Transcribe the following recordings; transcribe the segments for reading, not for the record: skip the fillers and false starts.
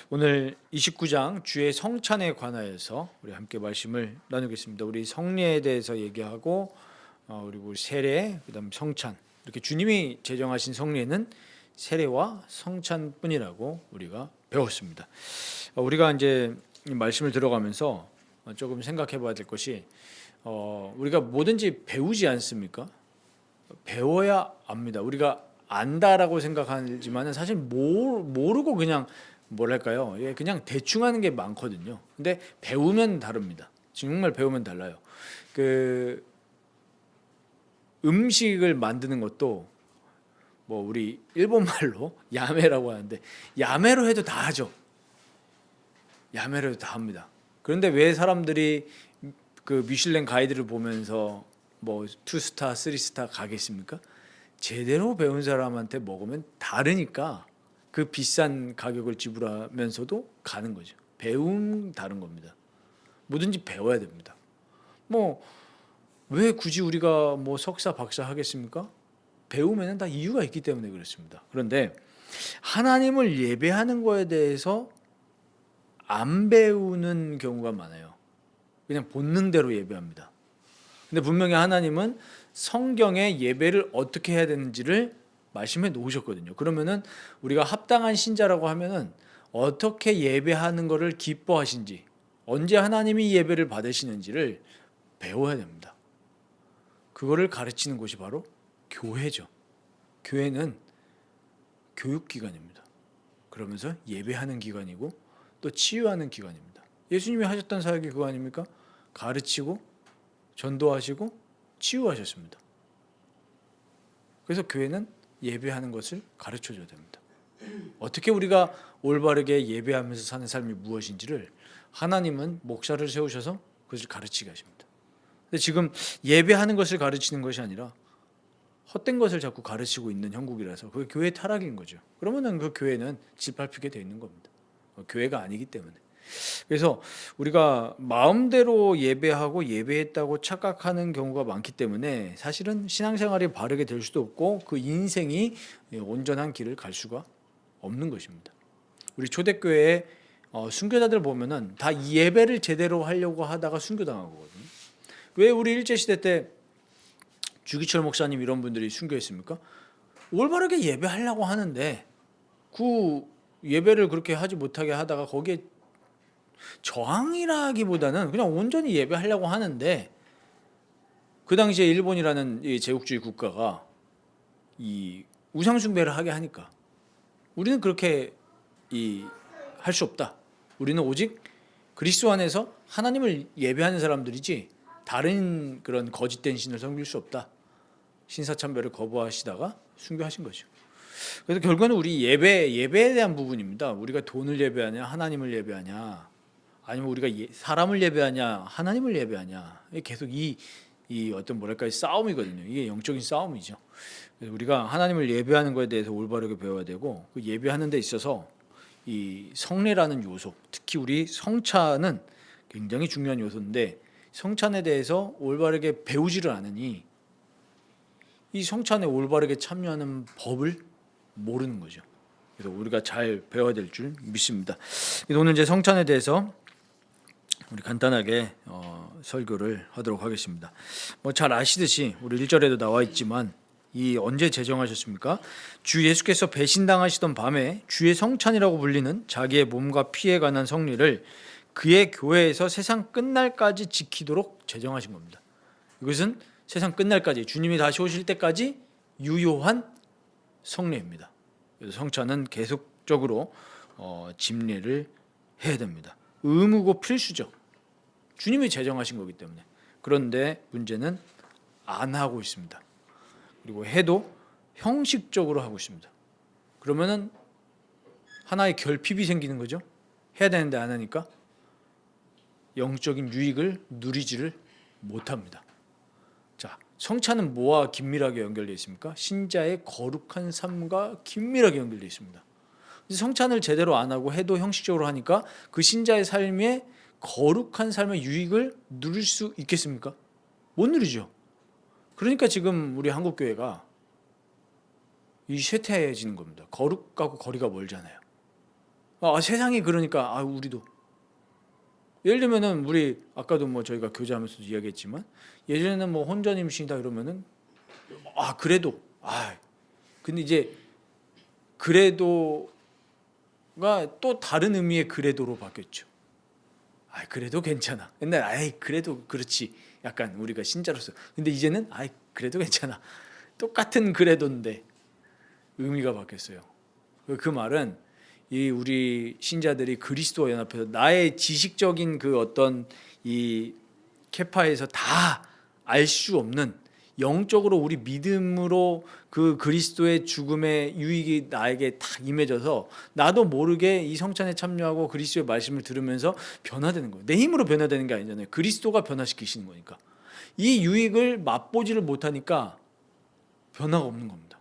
오늘 29장 주의 성찬에 관하여서 우리 함께 말씀을 나누겠습니다. 우리 성례에 대해서 얘기하고 그리고 세례, 그다음 성찬, 이렇게 주님이 제정하신 성례는 세례와 성찬뿐이라고 우리가 배웠습니다. 우리가 이제 이 말씀을 들어가면서 조금 생각해봐야 될 것이 우리가 뭐든지 배우지 않습니까? 배워야 압니다. 우리가 안다라고 생각하지만은 사실 모르고 그냥 뭐랄까요? 그냥 대충 하는 게 많거든요. 근데 배우면 다릅니다. 정말 배우면 달라요. 그 음식을 만드는 것도 뭐 우리 일본 말로 야매라고 하는데 야매로 해도 다 하죠. 야매로 해도 다 합니다. 그런데 왜 사람들이 그 미슐랭 가이드를 보면서 뭐 2스타, 3스타 가겠습니까? 제대로 배운 사람한테 먹으면 다르니까 그 비싼 가격을 지불하면서도 가는 거죠. 배움 다른 겁니다. 뭐든지 배워야 됩니다. 뭐 왜 굳이 우리가 뭐 석사 박사 하겠습니까? 배우면은 다 이유가 있기 때문에 그렇습니다. 그런데 하나님을 예배하는 거에 대해서 안 배우는 경우가 많아요. 그냥 본능대로 예배합니다. 근데 분명히 하나님은 성경에 예배를 어떻게 해야 되는지를 말씀해 놓으셨거든요. 그러면은 우리가 합당한 신자라고 하면은 어떻게 예배하는 것을 기뻐하신지, 언제 하나님이 예배를 받으시는지를 배워야 됩니다. 그거를 가르치는 곳이 바로 교회죠. 교회는 교육기관입니다. 그러면서 예배하는 기관이고 또 치유하는 기관입니다. 예수님이 하셨던 사역이 그거 아닙니까? 가르치고 전도하시고 치유하셨습니다. 그래서 교회는 예배하는 것을 가르쳐줘야 됩니다. 어떻게 우리가 올바르게 예배하면서 사는 삶이 무엇인지를 하나님은 목사를 세우셔서 그것을 가르치게 하십니다. 근데 지금 예배하는 것을 가르치는 것이 아니라 헛된 것을 자꾸 가르치고 있는 형국이라서 그게 교회 타락인 거죠. 그러면은 그 교회는 짓밟히게 돼 있는 겁니다. 교회가 아니기 때문에. 그래서 우리가 마음대로 예배하고 예배했다고 착각하는 경우가 많기 때문에 사실은 신앙생활이 바르게 될 수도 없고 그 인생이 온전한 길을 갈 수가 없는 것입니다. 우리 초대교회의 순교자들 보면은 다 예배를 제대로 하려고 하다가 순교당하거든요. 왜 우리 일제시대 때 주기철 목사님 이런 분들이 순교했습니까? 올바르게 예배하려고 하는데 그 예배를 그렇게 하지 못하게 하다가 거기에 저항이라기보다는 그냥 온전히 예배하려고 하는데 그 당시에 일본이라는 이 제국주의 국가가 이 우상 숭배를 하게 하니까 우리는 그렇게 할 수 없다. 우리는 오직 그리스도 안에서 하나님을 예배하는 사람들이지 다른 그런 거짓된 신을 섬길 수 없다. 신사참배를 거부하시다가 순교하신 거죠. 그래서 결국은 우리 예배에 대한 부분입니다. 우리가 돈을 예배하냐 하나님을 예배하냐 아니면 우리가 사람을 예배하냐 하나님을 예배하냐 계속 이 어떤 뭐랄까 싸움이거든요. 이게 영적인 싸움이죠. 그래서 우리가 하나님을 예배하는 것에 대해서 올바르게 배워야 되고 그 예배하는 데 있어서 이 성례라는 요소, 특히 우리 성찬은 굉장히 중요한 요소인데 성찬에 대해서 올바르게 배우지를 않으니 이 성찬에 올바르게 참여하는 법을 모르는 거죠. 그래서 우리가 잘 배워야 될 줄 믿습니다. 그래서 오늘 이제 성찬에 대해서 우리 간단하게 설교를 하도록 하겠습니다. 뭐 잘 아시듯이 우리 1절에도 나와 있지만 이 언제 제정하셨습니까? 주 예수께서 배신당하시던 밤에 주의 성찬이라고 불리는 자기의 몸과 피에 관한 성례를 그의 교회에서 세상 끝날까지 지키도록 제정하신 겁니다. 이것은 세상 끝날까지 주님이 다시 오실 때까지 유효한 성례입니다. 그래서 성찬은 계속적으로 집례를 해야 됩니다. 의무고 필수죠. 주님이 제정하신 거기 때문에. 그런데 문제는 안 하고 있습니다. 그리고 해도 형식적으로 하고 있습니다. 그러면은 하나의 결핍이 생기는 거죠. 해야 되는데 안 하니까 영적인 유익을 누리지를 못합니다. 자, 성찬은 뭐와 긴밀하게 연결되어 있습니까? 신자의 거룩한 삶과 긴밀하게 연결되어 있습니다. 성찬을 제대로 안 하고 해도 형식적으로 하니까 그 신자의 삶에 거룩한 삶의 유익을 누릴 수 있겠습니까? 못 누리죠. 그러니까 지금 우리 한국교회가 이 쇠퇴해지는 겁니다. 거룩하고 거리가 멀잖아요. 세상이 그러니까 우리도 예를 들면은 우리 아까도 뭐 저희가 교제하면서도 이야기했지만 예전에는 뭐 혼전 임신이다 이러면은 그래도 근데 이제 그래도가 또 다른 의미의 그래도로 바뀌었죠. 그래도 괜찮아. 옛날 그래도 그렇지. 약간 우리가 신자로서. 근데 이제는 그래도 괜찮아. 똑같은 그래도인데 의미가 바뀌었어요. 그 말은 이 우리 신자들이 그리스도와 연합해서 나의 지식적인 그 어떤 이 캐파에서 다 알 수 없는 영적으로 우리 믿음으로 그 그리스도의 죽음의 유익이 나에게 딱 임해져서 나도 모르게 이 성찬에 참여하고 그리스도의 말씀을 들으면서 변화되는 거예요. 내 힘으로 변화되는 게 아니잖아요. 그리스도가 변화시키시는 거니까. 이 유익을 맛보지를 못하니까 변화가 없는 겁니다.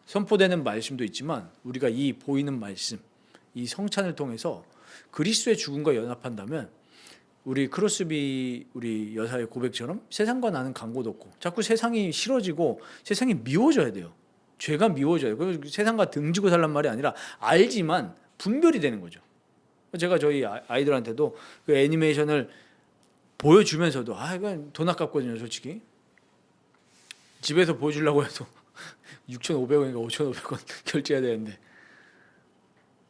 선포되는 말씀도 있지만 우리가 이 보이는 말씀, 이 성찬을 통해서 그리스도의 죽음과 연합한다면 우리 크로스비 우리 여사의 고백처럼 세상과 나는 간고도 없고 자꾸 세상이 싫어지고 세상이 미워져야 돼요. 죄가 미워져요. 세상과 등지고 살란 말이 아니라 알지만 분별이 되는 거죠. 제가 저희 아이들한테도 그 애니메이션을 보여주면서도 이건 돈 아깝거든요, 솔직히. 집에서 보여주려고 해도 6,500원인가 5,500원 결제해야 되는데.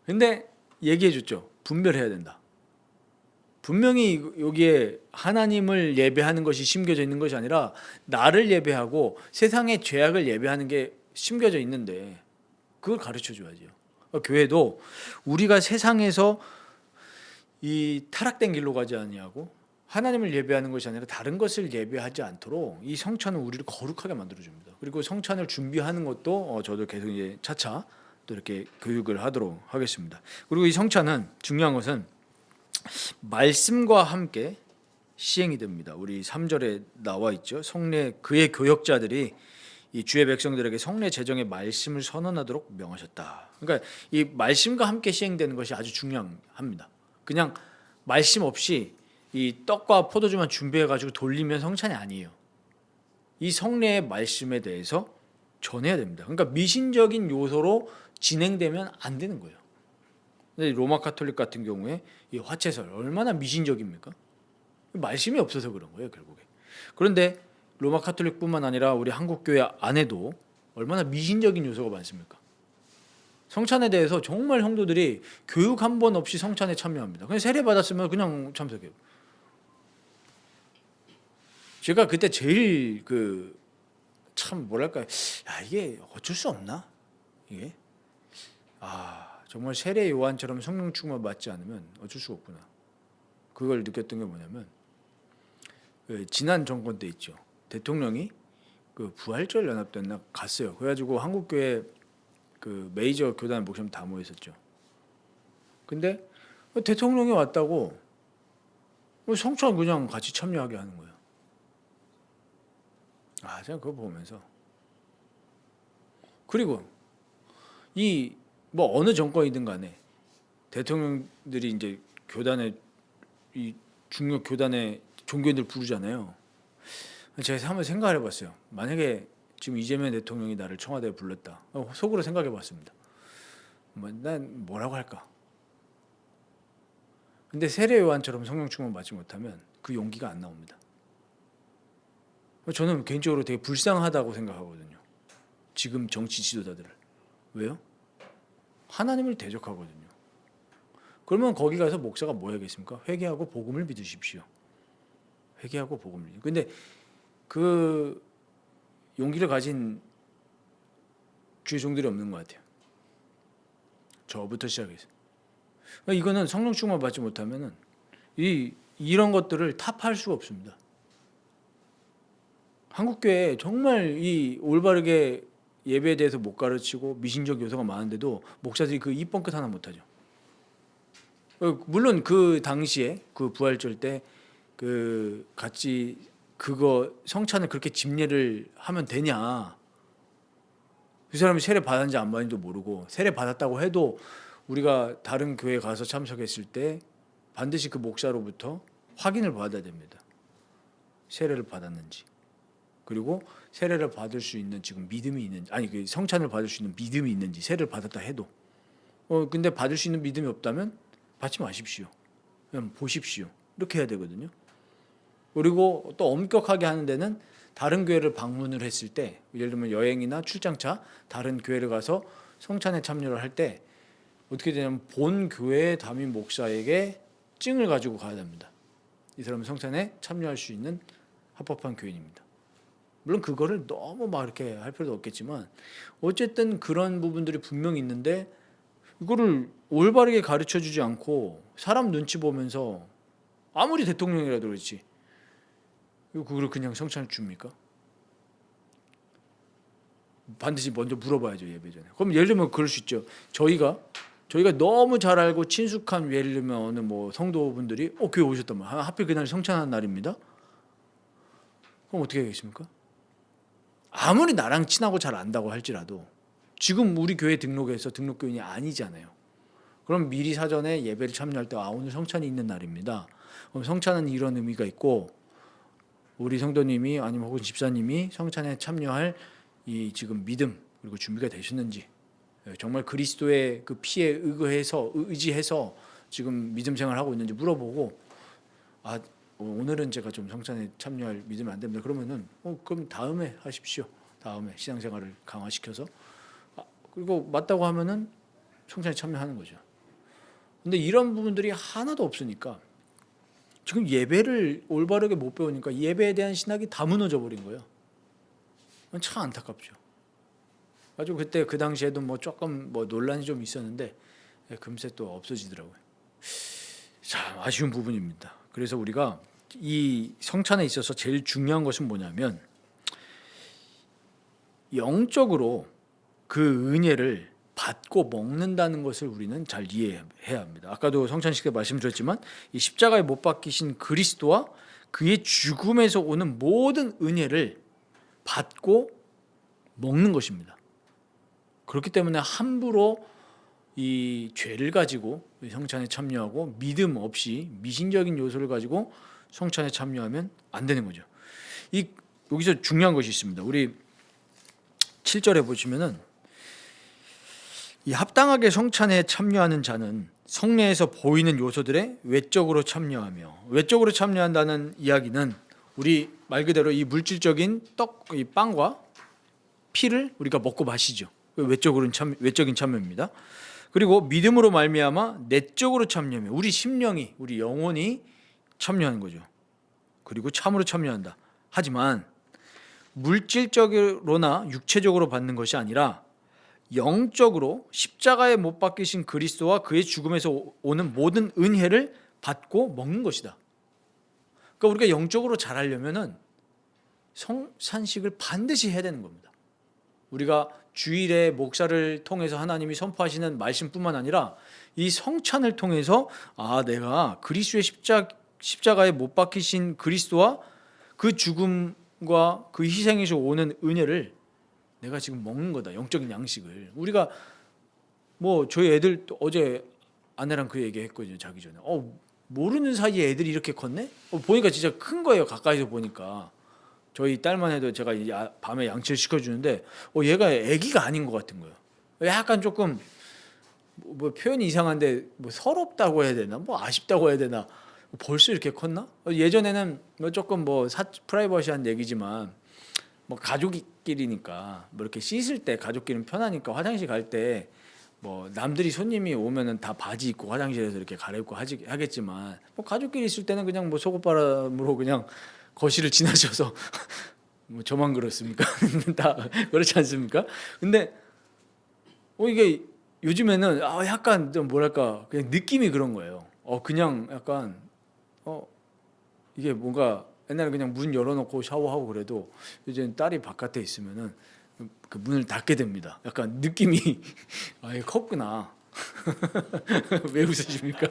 근데 얘기해 줬죠. 분별해야 된다. 분명히 여기에 하나님을 예배하는 것이 심겨져 있는 것이 아니라 나를 예배하고 세상의 죄악을 예배하는 게 심겨져 있는데 그걸 가르쳐 줘야죠. 교회도 우리가 세상에서 이 타락된 길로 가지 아니하고 하나님을 예배하는 것이 아니라 다른 것을 예배하지 않도록 이 성찬은 우리를 거룩하게 만들어 줍니다. 그리고 성찬을 준비하는 것도 저도 계속 이제 차차 또 이렇게 교육을 하도록 하겠습니다. 그리고 이 성찬은 중요한 것은 말씀과 함께 시행이 됩니다. 우리 3절에 나와 있죠. 성례 그의 교역자들이 이 주의 백성들에게 성례 제정의 말씀을 선언하도록 명하셨다. 그러니까 이 말씀과 함께 시행되는 것이 아주 중요합니다. 그냥 말씀 없이 이 떡과 포도주만 준비해 가지고 돌리면 성찬이 아니에요. 이 성례의 말씀에 대해서 전해야 됩니다. 그러니까 미신적인 요소로 진행되면 안 되는 거예요. 로마 카톨릭 같은 경우에 이 화채설 얼마나 미신적입니까? 말씀이 없어서 그런 거예요, 결국에. 그런데 로마 카톨릭뿐만 아니라 우리 한국 교회 안에도 얼마나 미신적인 요소가 많습니까? 성찬에 대해서 정말 성도들이 교육 한 번 없이 성찬에 참여합니다. 그냥 세례 받았으면 그냥 참석해요. 제가 그때 제일 참 뭐랄까, 이게 어쩔 수 없나? 이게 정말 세례 요한처럼 성령 충만 받지 않으면 어쩔 수가 없구나. 그걸 느꼈던 게 뭐냐면 지난 정권 때 있죠. 대통령이 그 부활절 연합 때나 갔어요. 그래가지고 한국교회 그 메이저 교단 목사님 다 모여 있었죠. 근데 대통령이 왔다고 성찬 그냥 같이 참여하게 하는 거예요. 제가 그거 보면서 그리고 이 뭐 어느 정권이든 간에 대통령들이 이제 교단에 이 중요 교단의 종교인들 부르잖아요. 제가 한번 생각을 해봤어요. 만약에 지금 이재명 대통령이 나를 청와대에 불렀다. 속으로 생각해봤습니다. 난 뭐라고 할까? 근데 세례 요한처럼 성령 충만 받지 못하면 그 용기가 안 나옵니다. 저는 개인적으로 되게 불쌍하다고 생각하거든요. 지금 정치 지도자들을. 왜요? 하나님을 대적하거든요. 그러면 거기 가서 목사가 뭐 해야겠습니까? 회개하고 복음을 믿으십시오. 회개하고 복음을. 근데 그 용기를 가진 주의 종들이 없는 것 같아요. 저부터 시작해서. 이거는 성령 충만 받지 못하면은 이런 것들을 타파할 수가 없습니다. 한국교회 정말 이 올바르게 예배에 대해서 못 가르치고 미신적 요소가 많은데도 목사들이 그 입번 끝 하나 못하죠. 물론 그 당시에 그 부활절 때 그 같이 그거 성찬을 그렇게 집례를 하면 되냐? 그 사람이 세례 받았는지 안 받았는지도 모르고 세례 받았다고 해도 우리가 다른 교회 가서 참석했을 때 반드시 그 목사로부터 확인을 받아야 됩니다. 세례를 받았는지. 그리고 세례를 받을 수 있는 지금 믿음이 있는지, 아니 그 성찬을 받을 수 있는 믿음이 있는지, 세례를 받았다 해도 근데 받을 수 있는 믿음이 없다면 받지 마십시오. 그냥 보십시오. 이렇게 해야 되거든요. 그리고 또 엄격하게 하는 데는 다른 교회를 방문을 했을 때, 예를 들면 여행이나 출장차 다른 교회를 가서 성찬에 참여를 할 때 어떻게 되냐면 본 교회의 담임 목사에게 증을 가지고 가야 됩니다. 이 사람은 성찬에 참여할 수 있는 합법한 교인입니다. 물론 그거를 너무 막 이렇게 할 필요도 없겠지만 어쨌든 그런 부분들이 분명히 있는데 이거를 올바르게 가르쳐주지 않고 사람 눈치 보면서 아무리 대통령이라도 그렇지 그걸 그냥 성찬을 줍니까? 반드시 먼저 물어봐야죠, 예배 전에. 그럼 예를 들면 그럴 수 있죠. 저희가 너무 잘 알고 친숙한, 예를 들면 어느 뭐 성도분들이 교회 오셨단 말이야. 하필 그날 성찬하는 날입니다. 그럼 어떻게 하겠습니까? 아무리 나랑 친하고 잘 안다고 할지라도 지금 우리 교회 등록해서 등록교인이 아니잖아요. 그럼 미리 사전에 예배를 참여할 때 오늘 성찬이 있는 날입니다. 그럼 성찬은 이런 의미가 있고 우리 성도님이 아니면 혹은 집사님이 성찬에 참여할 이 지금 믿음 그리고 준비가 되셨는지, 정말 그리스도의 그 피에 의지해서 지금 믿음 생활하고 있는지 물어보고, 오늘은 제가 좀 성찬에 참여할 믿음이 안 됩니다. 그러면은 그럼 다음에 하십시오. 다음에 신앙생활을 강화시켜서 그리고 맞다고 하면은 성찬에 참여하는 거죠. 근데 이런 부분들이 하나도 없으니까 지금 예배를 올바르게 못 배우니까 예배에 대한 신학이 다 무너져 버린 거예요. 참 안타깝죠. 아주 그때 그 당시에도 뭐 조금 뭐 논란이 좀 있었는데 금세 또 없어지더라고요. 참 아쉬운 부분입니다. 그래서 우리가 이 성찬에 있어서 제일 중요한 것은 뭐냐면 영적으로 그 은혜를 받고 먹는다는 것을 우리는 잘 이해해야 합니다. 아까도 성찬식 때 말씀드렸지만 이 십자가에 못 박히신 그리스도와 그의 죽음에서 오는 모든 은혜를 받고 먹는 것입니다. 그렇기 때문에 함부로 이 죄를 가지고 성찬에 참여하고 믿음 없이 미신적인 요소를 가지고 성찬에 참여하면 안 되는 거죠. 여기서 중요한 것이 있습니다. 우리 7절에 보시면은 이 합당하게 성찬에 참여하는 자는 성례에서 보이는 요소들에 외적으로 참여하며, 외적으로 참여한다는 이야기는 우리 말 그대로 이 물질적인 이 빵과 피를 우리가 먹고 마시죠. 외적인 참여입니다. 그리고 믿음으로 말미암아 내적으로 참여하며 우리 심령이, 우리 영혼이 참여하는 거죠. 그리고 참으로 참여한다. 하지만 물질적으로나 육체적으로 받는 것이 아니라 영적으로 십자가에 못 박히신 그리스도와 그의 죽음에서 오는 모든 은혜를 받고 먹는 것이다. 그러니까 우리가 영적으로 잘하려면은 성찬식을 반드시 해야 되는 겁니다. 우리가 주일에 목사를 통해서 하나님이 선포하시는 말씀뿐만 아니라 이 성찬을 통해서 내가 그리스도의 십자가에 못 박히신 그리스도와 그 죽음과 그 희생에서 오는 은혜를 내가 지금 먹는 거다. 영적인 양식을. 우리가 뭐 저희 애들 어제 아내랑 그 얘기했거든요. 자기 전에. 모르는 사이에 애들이 이렇게 컸네? 보니까 진짜 큰 거예요. 가까이서 보니까. 저희 딸만 해도 제가 밤에 양치를 시켜주는데 얘가 애기가 아닌 것 같은 거예요. 약간 조금 뭐 표현이 이상한데 뭐 서럽다고 해야 되나? 뭐 아쉽다고 해야 되나? 벌써 이렇게 컸나? 예전에는 뭐 조금 프라이버시한 얘기지만 뭐 가족끼리니까 뭐 이렇게 씻을 때 가족끼리는 편하니까 화장실 갈 때 뭐 남들이 손님이 오면은 다 바지 입고 화장실에서 이렇게 갈아입고 하겠지만 뭐 가족끼리 있을 때는 그냥 뭐 속옷바람으로 그냥 거실을 지나셔서 뭐 저만 그렇습니까? 다 그렇지 않습니까? 근데 이게 요즘에는 약간 좀 뭐랄까 그냥 느낌이 그런 거예요. 그냥 약간 이게 뭔가 옛날에 그냥 문 열어놓고 샤워하고 그래도 이제 딸이 바깥에 있으면은 그 문을 닫게 됩니다. 약간 느낌이 얘 컸구나. 왜 웃으십니까?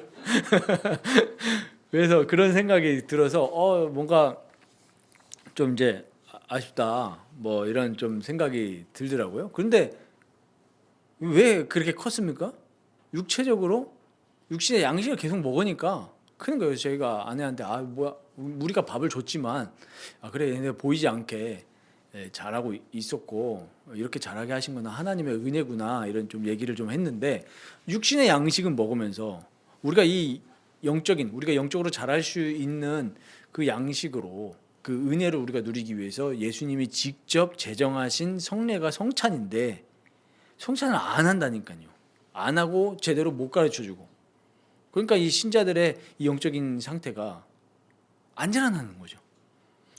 그래서 그런 생각이 들어서 뭔가 좀 이제 아쉽다 뭐 이런 좀 생각이 들더라고요. 그런데 왜 그렇게 컸습니까? 육체적으로 육신의 양식을 계속 먹으니까 크는 거예요. 저희가 아내한테 우리가 밥을 줬지만 그래 얘네 보이지 않게 잘하고 있었고 이렇게 잘하게 하신 건 하나님의 은혜구나 이런 좀 얘기를 좀 했는데 육신의 양식은 먹으면서 우리가 영적으로 잘할 수 있는 그 양식으로 그 은혜를 우리가 누리기 위해서 예수님이 직접 제정하신 성례가 성찬인데 성찬을 안 한다니까요. 안 하고 제대로 못 가르쳐 주고 그러니까 이 신자들의 이 영적인 상태가 안전하다는 거죠.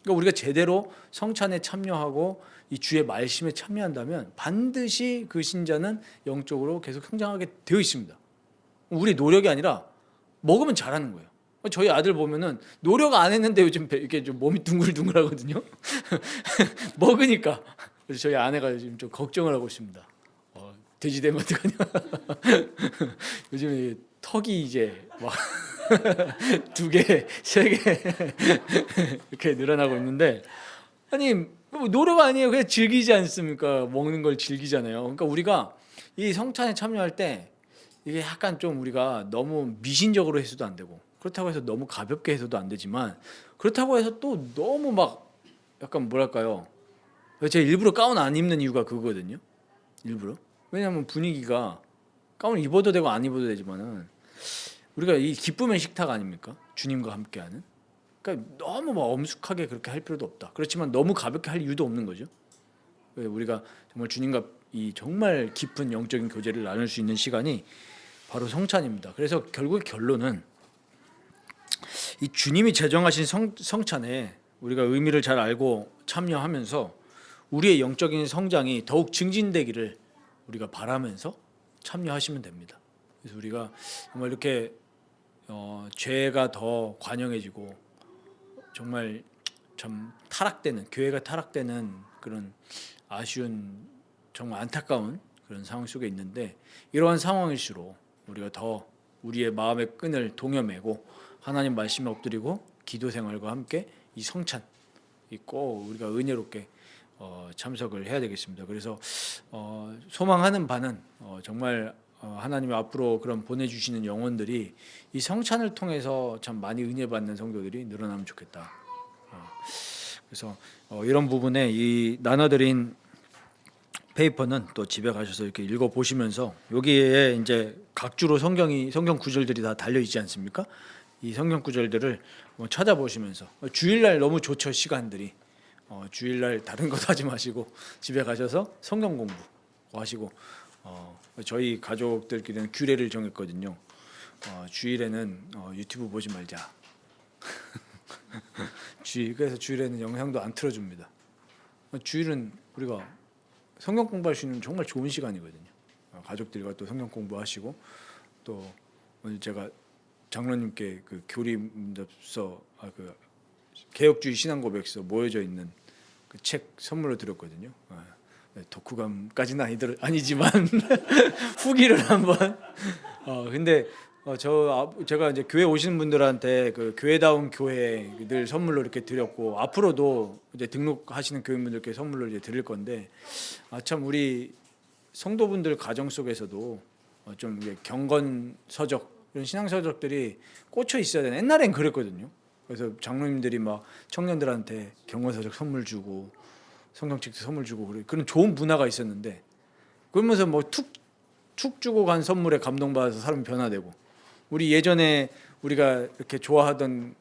그러니까 우리가 제대로 성찬에 참여하고 이 주의 말씀에 참여한다면 반드시 그 신자는 영적으로 계속 성장하게 되어 있습니다. 우리 노력이 아니라 먹으면 잘하는 거예요. 저희 아들 보면은 노력 안 했는데 요즘 이렇게 좀 몸이 둥글둥글하거든요. 먹으니까. 그래서 저희 아내가 요즘 좀 걱정을 하고 있습니다. 돼지 되면 어떡하냐. 요즘에 턱이 이제 막 2개, 3개 이렇게 늘어나고 있는데 아니 뭐 노력 아니에요. 그냥 즐기지 않습니까? 먹는 걸 즐기잖아요. 그러니까 우리가 이 성찬에 참여할 때 이게 약간 좀 우리가 너무 미신적으로 해서도 안 되고 그렇다고 해서 너무 가볍게 해서도 안 되지만 그렇다고 해서 또 너무 막 약간 뭐랄까요? 제가 일부러 가운 안 입는 이유가 그거거든요. 일부러. 왜냐하면 분위기가 가운 입어도 되고 안 입어도 되지만은 우리가 이 기쁨의 식탁 아닙니까? 주님과 함께하는. 그러니까 너무 막 엄숙하게 그렇게 할 필요도 없다. 그렇지만 너무 가볍게 할 이유도 없는 거죠. 우리가 정말 주님과 이 정말 깊은 영적인 교제를 나눌 수 있는 시간이 바로 성찬입니다. 그래서 결국 결론은 이 주님이 제정하신 성찬에 우리가 의미를 잘 알고 참여하면서 우리의 영적인 성장이 더욱 증진되기를 우리가 바라면서 참여하시면 됩니다. 그래서 우리가 정말 이렇게 죄가 더 관영해지고 정말 참 타락되는 교회가 타락되는 그런 아쉬운 정말 안타까운 그런 상황 속에 있는데 이러한 상황일수록 우리가 더 우리의 마음의 끈을 동여매고 하나님 말씀에 엎드리고 기도 생활과 함께 이 성찬 꼭 우리가 은혜롭게 참석을 해야 되겠습니다. 그래서 소망하는 바는 정말 하나님이 앞으로 그런 보내주시는 영혼들이 이 성찬을 통해서 참 많이 은혜 받는 성도들이 늘어나면 좋겠다. 그래서 이런 부분에 이 나눠드린 페이퍼는 또 집에 가셔서 이렇게 읽어 보시면서 여기에 이제 각주로 성경 구절들이 다 달려 있지 않습니까? 이 성경 구절들을 찾아보시면서 주일날 너무 좋죠 시간들이. 주일날 다른 것 하지 마시고 집에 가셔서 성경 공부하시고 저희 가족들끼리는 규례를 정했거든요. 주일에는 유튜브 보지 말자. 그래서 주일에는 영상도 안 틀어줍니다. 주일은 우리가 성경 공부할 수 있는 정말 좋은 시간이거든요. 가족들과 또 성경 공부하시고 또 오늘 제가 장로님께 그 교리문답서 그 개혁주의 신앙고백서 모여져 있는 그 책 선물로 드렸거든요. 독후감까지는 아니지만 후기를 한번. 근데 제가 이제 교회 오시는 분들한테 그 교회다운 교회 늘 선물로 이렇게 드렸고 앞으로도 이제 등록하시는 교인분들께 선물로 이제 드릴 건데 참 우리 성도분들 가정 속에서도 좀 이게 경건 서적 이런 신앙 서적들이 꽂혀 있어야 되는. 옛날엔 그랬거든요. 그래서 장로님들이 막 청년들한테 경건 서적 선물 주고 성경책도 선물 주고 그런 좋은 문화가 있었는데 그러면서 뭐 툭 주고 간 선물에 감동받아서 사람이 변화되고 우리 예전에 우리가 이렇게 좋아하던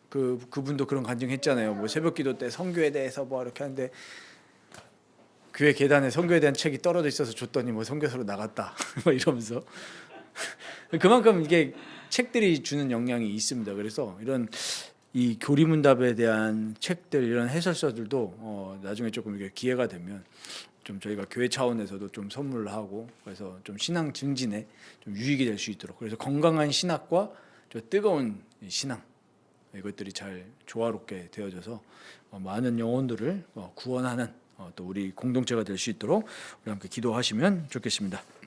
그분도 그런 간증했잖아요. 뭐 새벽기도 때 선교에 대해서 뭐 이렇게 하는데 교회 계단에 선교에 대한 책이 떨어져 있어서 줬더니 뭐 선교사로 나갔다 뭐 이러면서 그만큼 이게 책들이 주는 영향이 있습니다. 그래서 이런 이 교리문답에 대한 책들 이런 해설서들도 나중에 조금 이게 기회가 되면 좀 저희가 교회 차원에서도 좀 선물하고 그래서 좀 신앙 증진에 좀 유익이 될 수 있도록 그래서 건강한 신학과 저 뜨거운 신앙 이것들이 잘 조화롭게 되어져서 많은 영혼들을 구원하는 또 우리 공동체가 될 수 있도록 우리 함께 기도하시면 좋겠습니다.